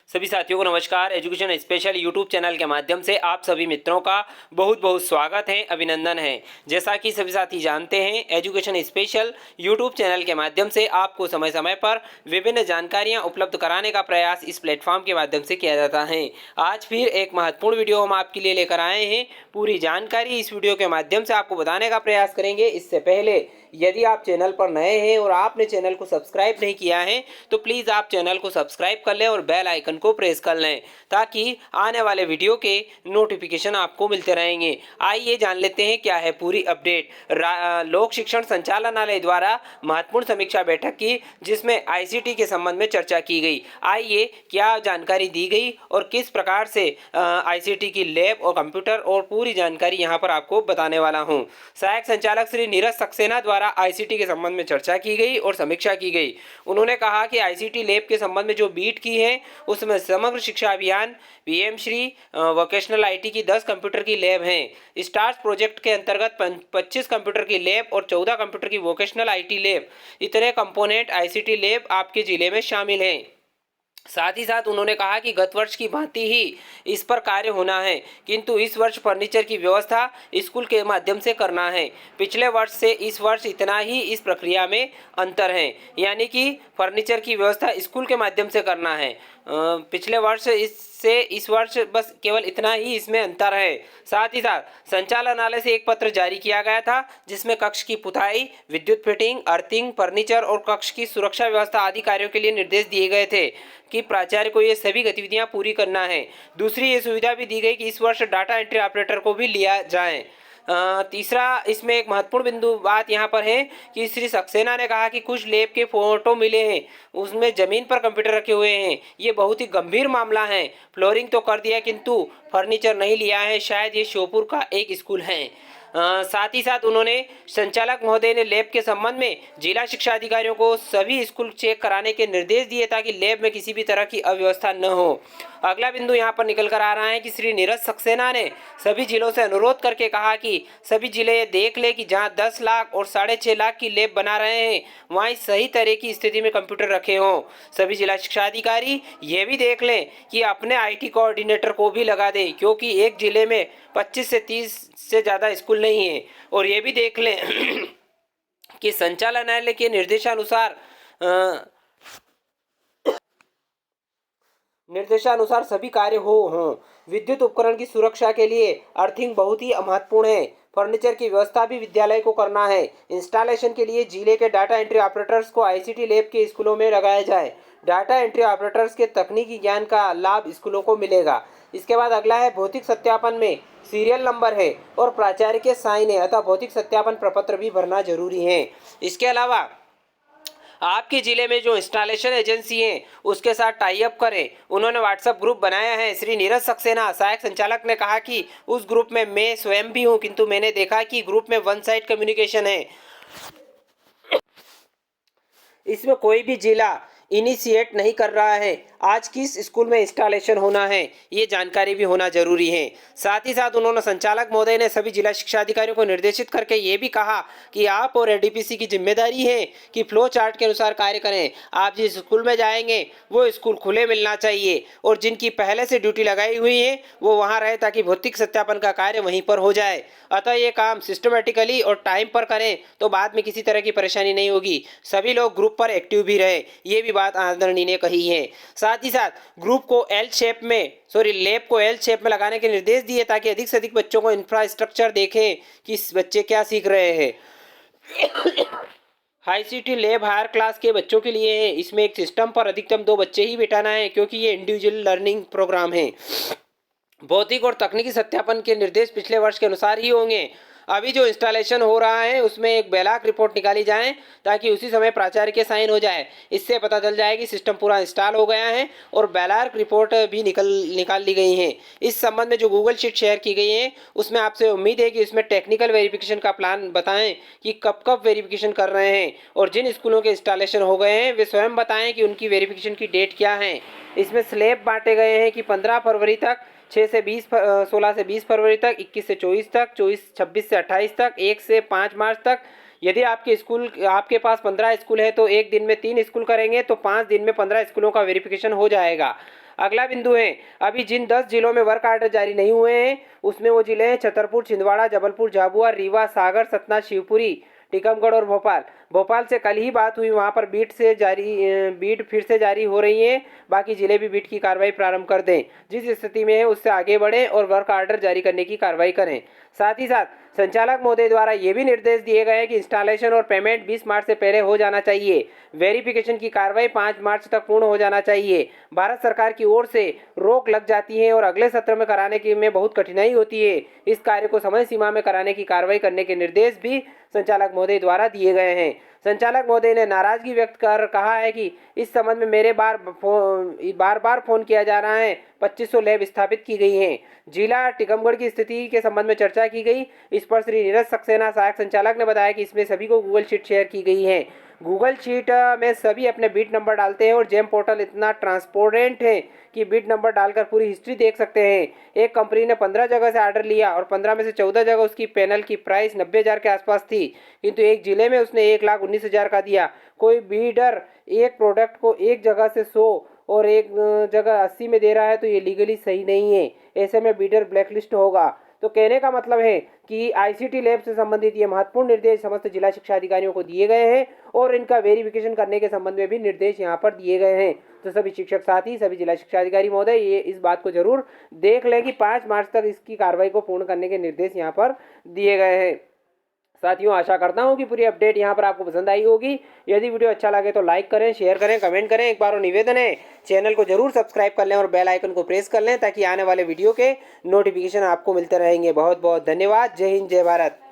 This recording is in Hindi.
सभी साथियों को नमस्कार। एजुकेशन स्पेशल यूट्यूब चैनल के माध्यम से आप सभी मित्रों का बहुत बहुत स्वागत है, अभिनंदन है। जैसा कि सभी साथी जानते हैं, एजुकेशन स्पेशल यूट्यूब चैनल के माध्यम से आपको समय समय पर विभिन्न जानकारियां उपलब्ध कराने का प्रयास इस प्लेटफॉर्म के माध्यम से किया जाता है। आज फिर एक महत्वपूर्ण वीडियो हम आपके लिए लेकर आए हैं। पूरी जानकारी इस वीडियो के माध्यम से आपको बताने का प्रयास करेंगे। इससे पहले यदि आप चैनल पर नए हैं और आपने चैनल को सब्सक्राइब नहीं किया है तो प्लीज़ आप चैनल को सब्सक्राइब कर लें और बेल आइकन को प्रेस कर लें ताकि आने वाले वीडियो के नोटिफिकेशन आपको मिलते रहेंगे। आइए जान लेते हैं क्या है पूरी अपडेट। लोक शिक्षण संचालनालय द्वारा महत्वपूर्ण समीक्षा बैठक की जिसमें आईसीटी के संबंध में चर्चा की गई। आइए क्या जानकारी दी गई और किस प्रकार से आईसीटी की लैब और कंप्यूटर और पूरी जानकारी यहाँ पर आपको बताने वाला हूँ। सहायक संचालक श्री नीरज सक्सेना द्वारा आईसीटी के संबंध में चर्चा की गई और समीक्षा की गई। उन्होंने कहा कि आईसीटी लैब के संबंध में जो बीट की है उसमें समग्र शिक्षा अभियान, पीएम श्री वोकेशनल आईटी की 10 कंप्यूटर की लैब हैं। स्टार्स प्रोजेक्ट के अंतर्गत 25 कंप्यूटर की लैब और 14 कंप्यूटर की वोकेशनल आईटी लैब, इतने कंपोनेंट आईसीटी लैब आपके जिले में शामिल हैं। साथ ही साथ उन्होंने कहा कि गत वर्ष की भांति ही इस पर कार्य होना है, किंतु इस वर्ष फर्नीचर की व्यवस्था स्कूल के माध्यम से करना है। पिछले वर्ष से इस वर्ष इतना ही इस प्रक्रिया में अंतर है, यानी कि फर्नीचर की व्यवस्था स्कूल के माध्यम से करना है। पिछले वर्ष इससे इस वर्ष बस केवल इतना ही इसमें अंतर है। साथ ही साथ संचालनालय से एक पत्र जारी किया गया था जिसमें कक्ष की पुताई, विद्युत फिटिंग, अर्थिंग, फर्नीचर और कक्ष की सुरक्षा व्यवस्था आदि कार्यों के लिए निर्देश दिए गए थे कि प्राचार्य को ये सभी गतिविधियां पूरी करना है। दूसरी ये सुविधा भी दी गई कि इस वर्ष डाटा एंट्री ऑपरेटर को भी लिया जाए। तीसरा इसमें एक महत्वपूर्ण बिंदु बात यहाँ पर है कि श्री सक्सेना ने कहा कि कुछ लैब के फोटो मिले हैं, उसमें ज़मीन पर कंप्यूटर रखे हुए हैं। ये बहुत ही गंभीर मामला है। फ्लोरिंग तो कर दिया किंतु फर्नीचर नहीं लिया है। शायद ये श्योपुर का एक स्कूल है। साथ ही साथ उन्होंने संचालक महोदय ने लैब के संबंध में जिला शिक्षा अधिकारियों को सभी स्कूल चेक कराने के निर्देश दिए ताकि लैब में किसी भी तरह की अव्यवस्था न हो। अगला बिंदु यहाँ पर निकल कर आ रहा है कि श्री नीरज सक्सेना ने सभी जिलों से अनुरोध करके कहा कि सभी जिले ये देख ले कि जहाँ 10 लाख और 6.5 लाख की लैब बना रहे हैं वहाँ सही तरह की स्थिति में कंप्यूटर रखे हों। सभी जिला शिक्षा अधिकारी ये भी देख लें कि अपने आईटी कोऑर्डिनेटर को भी लगा दें, क्योंकि एक जिले में 25 से 30 से ज़्यादा स्कूल नहीं है। और ये भी देख लें कि संचालनालय के निर्देशानुसार सभी कार्य हों। विद्युत उपकरण की सुरक्षा के लिए अर्थिंग बहुत ही महत्वपूर्ण है। फर्नीचर की व्यवस्था भी विद्यालय को करना है। इंस्टॉलेशन के लिए जिले के डाटा एंट्री ऑपरेटर्स को आईसीटी लैब के स्कूलों में लगाया जाए। डाटा एंट्री ऑपरेटर्स के तकनीकी ज्ञान का लाभ स्कूलों को मिलेगा। इसके बाद अगला है भौतिक सत्यापन में सीरियल नंबर है और प्राचार्य के साइन है, अतः भौतिक सत्यापन प्रपत्र भी भरना जरूरी है। इसके अलावा आपके ज़िले में जो इंस्टॉलेशन एजेंसी हैं उसके साथ टाई अप करें। उन्होंने व्हाट्सएप ग्रुप बनाया है। श्री नीरज सक्सेना सहायक संचालक ने कहा कि उस ग्रुप में मैं स्वयं भी हूं, किंतु मैंने देखा कि ग्रुप में वन साइड कम्युनिकेशन है। इसमें कोई भी जिला इनिशिएट नहीं कर रहा है आज किस स्कूल में इंस्टॉलेशन होना है, ये जानकारी भी होना जरूरी है। साथ ही साथ उन्होंने संचालक महोदय ने सभी जिला शिक्षा अधिकारियों को निर्देशित करके ये भी कहा कि आप और एडीपीसी की जिम्मेदारी है कि फ्लो चार्ट के अनुसार कार्य करें। आप जिस स्कूल में जाएंगे वो स्कूल खुले मिलना चाहिए और जिनकी पहले से ड्यूटी लगाई हुई है वो वहाँ रहे ताकि भौतिक सत्यापन का कार्य वहीं पर हो जाए। अतः ये काम सिस्टमेटिकली और टाइम पर करें तो बाद में किसी तरह की परेशानी नहीं होगी। सभी लोग ग्रुप पर एक्टिव भी रहे, ये भी बात आदरणीय ने कही है। साथ ही साथ ग्रुप को लैब को एल शेप में लगाने के निर्देश दिए ताकि अधिक से अधिक बच्चों को इंफ्रास्ट्रक्चर देखें कि बच्चे क्या सीख रहे हैं। आईसीटी लैब हायर क्लास के बच्चों के लिए है। इसमें एक सिस्टम पर अधिकतम 2 बच्चे ही बिठाना है क्योंकि ये इंडिविजुअल लर्निंग प्रोग्राम है। भौतिक और तकनीकी सत्यापन के निर्देश पिछले वर्ष के अनुसार ही होंगे। अभी जो इंस्टॉलेशन हो रहा है उसमें एक बैलाक रिपोर्ट निकाली जाए ताकि उसी समय प्राचार्य के साइन हो जाए। इससे पता चल जाए कि सिस्टम पूरा इंस्टॉल हो गया है और बैलाक रिपोर्ट भी निकाल ली गई है। इस संबंध में जो गूगल शीट शेयर की गई है उसमें आपसे उम्मीद है कि उसमें टेक्निकल वेरिफिकेशन का प्लान बताएं कि कब कब वेरिफिकेशन कर रहे हैं और जिन स्कूलों के इंस्टॉलेशन हो गए हैं वे स्वयं बताएं कि उनकी वेरिफिकेशन की डेट क्या है। इसमें स्लैब बांटे गए हैं कि 15 फरवरी तक, 16 से 20 फरवरी तक, 21 से 24 तक, 26 से 28 तक, 1 से 5 मार्च तक, यदि आपके पास 15 स्कूल है तो एक दिन में 3 स्कूल करेंगे तो 5 दिन में 15 स्कूलों का वेरिफिकेशन हो जाएगा। अगला बिंदु है, अभी जिन 10 जिलों में वर्क आर्डर जारी नहीं हुए हैं उसमें वो जिले हैं छतरपुर, छिंदवाड़ा, जबलपुर, झाबुआ, रीवा, सागर, सतना, शिवपुरी, टीकमगढ़ और भोपाल। भोपाल से कल ही बात हुई, वहाँ पर बीट फिर से जारी हो रही है। बाकी जिले भी बीट की कार्रवाई प्रारंभ कर दें। जिस स्थिति में है उससे आगे बढ़ें और वर्क आर्डर जारी करने की कार्रवाई करें। साथ ही साथ संचालक महोदय द्वारा ये भी निर्देश दिए गए हैं कि इंस्टॉलेशन और पेमेंट 20 मार्च से पहले हो जाना चाहिए। वेरिफिकेशन की कार्रवाई 5 मार्च तक पूर्ण हो जाना चाहिए। भारत सरकार की ओर से रोक लग जाती है और अगले सत्र में कराने की में बहुत कठिनाई होती है। इस कार्य को समय सीमा में कराने की कार्रवाई करने के निर्देश भी संचालक महोदय द्वारा दिए गए हैं। संचालक महोदय ने नाराजगी व्यक्त कर कहा है कि इस संबंध में मेरे बार बार फोन किया जा रहा है। 2500 लैब स्थापित की गई हैं। जिला टीकमगढ़ की स्थिति के संबंध में चर्चा की गई। इस पर श्री नीरज सक्सेना सहायक संचालक ने बताया कि इसमें सभी को गूगल शीट शेयर की गई है। गूगल शीट में सभी अपने बीट नंबर डालते हैं और जेम पोर्टल इतना ट्रांसपेरेंट है कि बीट नंबर डालकर पूरी हिस्ट्री देख सकते हैं। एक कंपनी ने 15 जगह से ऑर्डर लिया और 15 में से 14 जगह उसकी पैनल की प्राइस 90,000 के आसपास थी, किंतु एक जिले में उसने 1,19,000 का दिया। कोई बीडर एक प्रोडक्ट को एक जगह से 100 और एक जगह 80 में दे रहा है तो ये लीगली सही नहीं है। ऐसे में बीडर ब्लैकलिस्ट होगा। तो कहने का मतलब है कि आईसीटी लैब से संबंधित ये महत्वपूर्ण निर्देश समस्त जिला शिक्षा अधिकारियों को दिए गए हैं और इनका वेरिफिकेशन करने के संबंध में भी निर्देश यहाँ पर दिए गए हैं। तो सभी शिक्षक साथी, सभी जिला शिक्षा अधिकारी महोदय ये इस बात को जरूर देख लें कि 5 मार्च तक इसकी कार्रवाई को पूर्ण करने के निर्देश यहाँ पर दिए गए हैं। साथियों, आशा करता हूँ कि पूरी अपडेट यहाँ पर आपको पसंद आई होगी। यदि वीडियो अच्छा लगे तो लाइक करें, शेयर करें, कमेंट करें। एक बार और निवेदन है, चैनल को जरूर सब्सक्राइब कर लें और बेल आइकन को प्रेस कर लें ताकि आने वाले वीडियो के नोटिफिकेशन आपको मिलते रहेंगे। बहुत बहुत धन्यवाद। जय हिंद, जय भारत।